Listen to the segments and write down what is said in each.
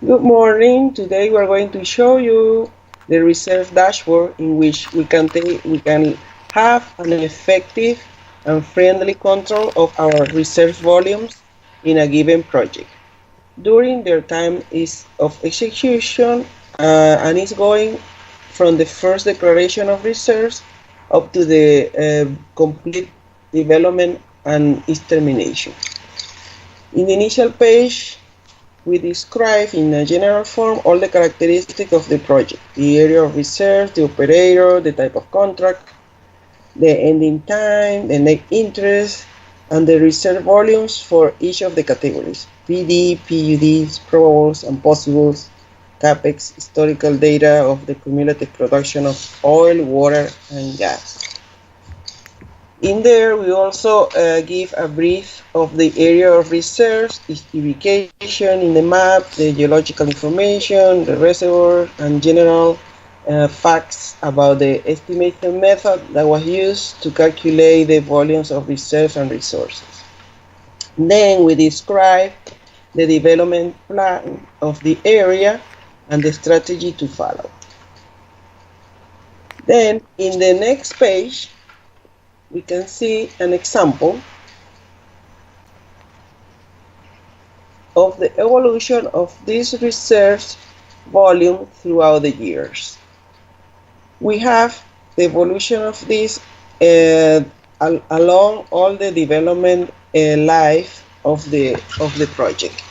Good morning. Today we're going to show you the reserve dashboard in which we can have an effective and friendly control of our reserve volumes in a given project during their time is of execution and is going from the first declaration of reserves up to the complete development and its termination. In the initial page, we describe in a general form all the characteristics of the project: the area of reserve, the operator, the type of contract, the ending time, the net interest, and the reserve volumes for each of the categories: PD, PUDs, probables and possibles, CAPEX, historical data of the cumulative production of oil, water, and gas. In there, we also give a brief of the area of reserves, its ubication in the map, the geological information, the reservoir, and general facts about the estimation method that was used to calculate the volumes of reserves and resources. Then we describe the development plan of the area and the strategy to follow. Then in the next page, we can see an example of the evolution of this reserves volume throughout the years. We have the evolution of this along all the development life of the project.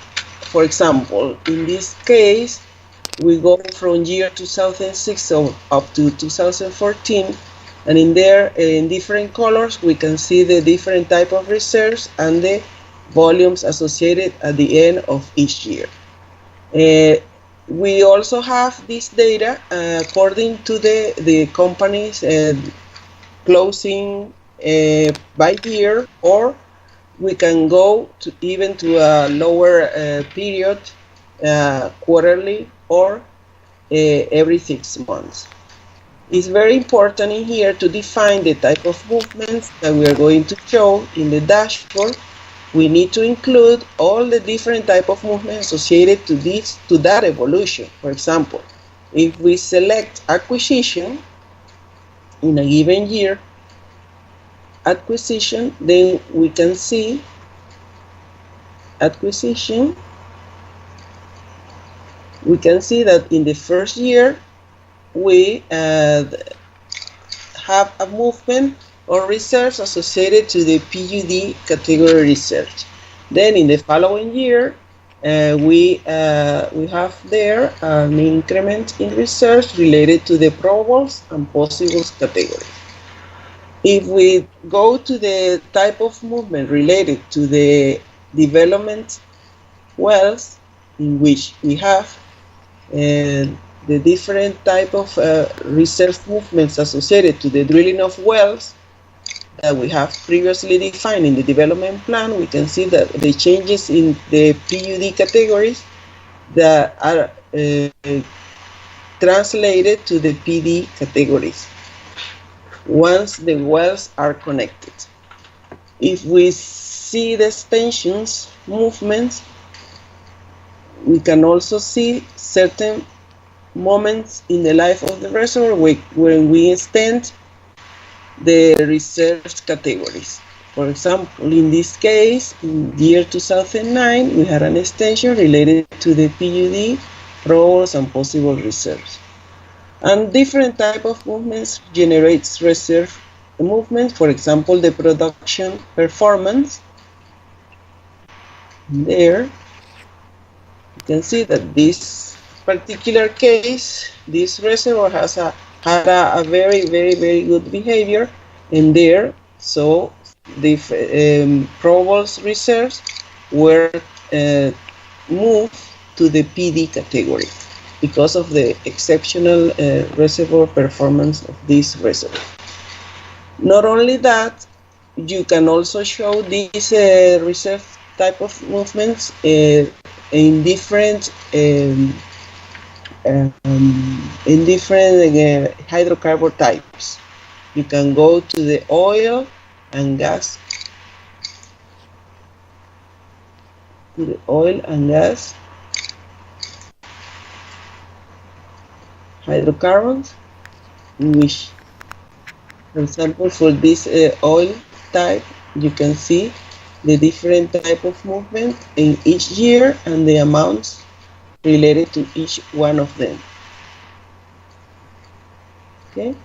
For example, in this case, we go from year 2006 up to 2014. And in there, in different colors, we can see the different type of reserves and the volumes associated at the end of each year. We also have this data according to the company's closing by year, or we can go even to a lower period, quarterly or every 6 months. It's very important in here to define the type of movements that we are going to show in the dashboard. We need to include all the different type of movements associated to that evolution. For example, if we select acquisition in a given year, acquisition, then we can see acquisition. We can see that in the first year, we have a movement or reserves associated to the PUD category research. Then in the following year, we have there an increment in research related to the probables and possibles categories. If we go to the type of movement related to the development wells, in which we have the different type of reserve movements associated to the drilling of wells that we have previously defined in the development plan, we can see that the changes in the PUD categories that are translated to the PD categories once the wells are connected. If we see the extensions movements, we can also see certain moments in the life of the reservoir when we extend the reserved categories. For example, in this case, in year 2009, we had an extension related to the PUD, probables, and possible reserves. And different type of movements generates reserve movements. For example, the production performance. There, you can see that this particular case, this reservoir had a very, very, very good behavior in there. So the probables reserves were moved to the PD category because of the exceptional reservoir performance of this reservoir. Not only that, you can also show these reserve type of movements in different hydrocarbon types. You can go to the oil and gas, hydrocarbons, in which, for example, for this oil type, you can see the different type of movement in each year and the amounts related to each one of them. Okay.